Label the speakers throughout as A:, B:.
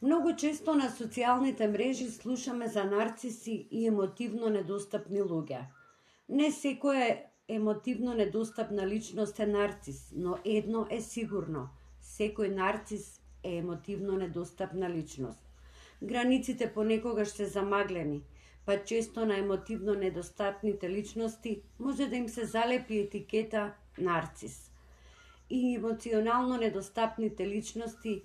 A: Многу често на социјалните мрежи слушаме за нарциси и емотивно недостапни луѓе. Не секоја емотивно недостапна личност е нарцис, но едно е сигурно. Секој нарцис е емотивно недостапна личност. Границите понекогаш се замаглени, па често на емотивно недостапните личности може да им се залепи етикета нарцис. И емоционално недостапните личности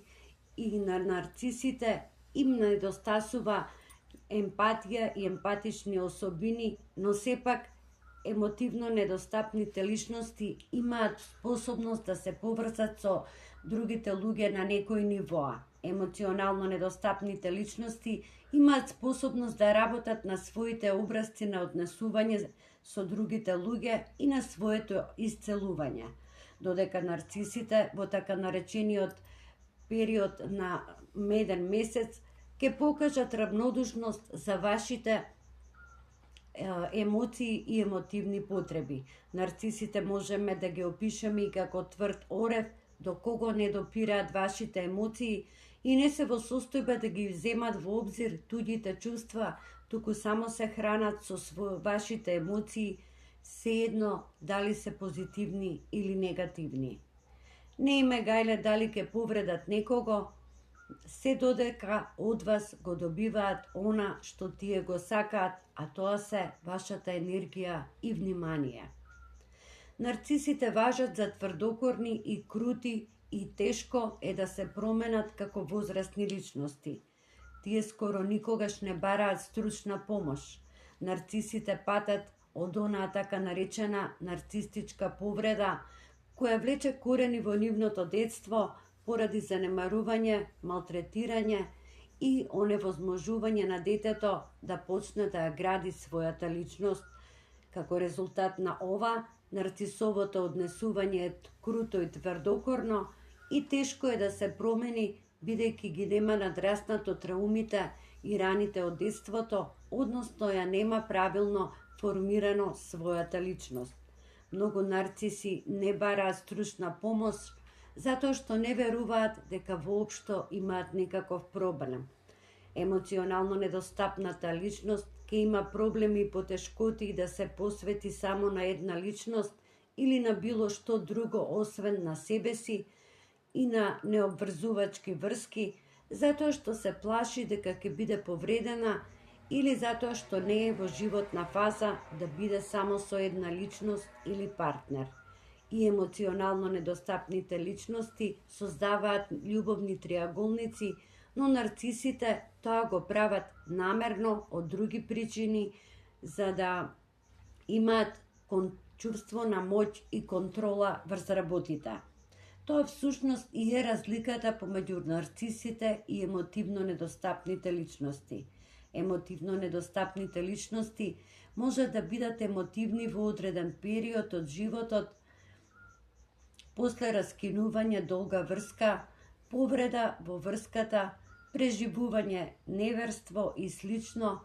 A: и на нарцисите им недостасува емпатија и емпатични особини, но сепак емотивно недостапните личности имаат способност да се поврзат со другите луѓе на некој нивоа. Емоционално недостапните личности имаат способност да работат на своите образци на однесување со другите луѓе и на своето исцелување, додека нарцисите во така наречениот период на меден месец ќе покажат равнодушност за вашите емоции и емотивни потреби. Нарцисите можеме да ги опишеме и како тврд орев до кого не допираат вашите емоции и не се во состојба да ги земат во обзир туѓите чувства, туку само се хранат со вашите емоции, сеедно дали се позитивни или негативни. Не име гајле дали ќе повредат некого, се додека од вас го добиваат она што тие го сакаат, а тоа се вашата енергија и внимание. Нарцисите важат за тврдокорни и крути и тешко е да се променат како возрастни личности. Тие скоро никогаш не бараат стручна помош. Нарцисите патат од онаа така наречена нарцистичка повреда, која влече корени во нивното детство поради занемарување, малтретирање и оневозможување на детето да почне да ја гради својата личност. Како резултат на ова, нарцисовото однесување е круто и тврдокорно и тешко е да се промени, бидејќи ги нема надраснато траумите и раните од детството, односно ја нема правилно формирано својата личност. Многу нарциси не бараат стручна помош, затоа што не веруваат дека воопшто имаат некаков проблем. Емоционално недостапната личност ќе има проблеми и потешкоти да се посвети само на една личност или на било што друго освен на себе си и на необврзувачки врски, затоа што се плаши дека ќе биде повредена или затоа што не е во животна фаза да биде само со една личност или партнер. И емоционално недостапните личности создаваат љубовни триаголници, но нарцисите тоа го прават намерно од други причини, за да имаат чувство на моќ и контрола врз работите. Тоа всушност и е разликата помеѓу нарцисите и емотивно недостапните личности. Емотивно недостапните личности може да бидат емотивни во одреден период од животот, после раскинување долга врска, повреда во врската, преживување неверство и слично,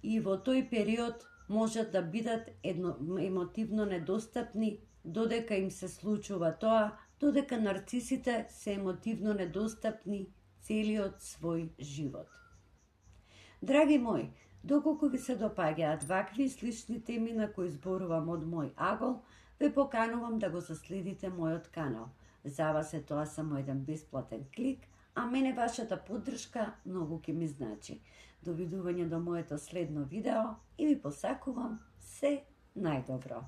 A: и во тој период можат да бидат емотивно недостапни, додека им се случува тоа, додека нарцисите се емотивно недостапни целиот свој живот. Драги мои, доколку ви се допаѓаат вакви слични теми на кои зборувам од мој агол, ве поканувам да го заследите мојот канал. За вас е тоа само еден бесплатен клик, а мене вашата поддршка многу ќе ми значи. Довидување до моето следно видео и ви посакувам се најдобро.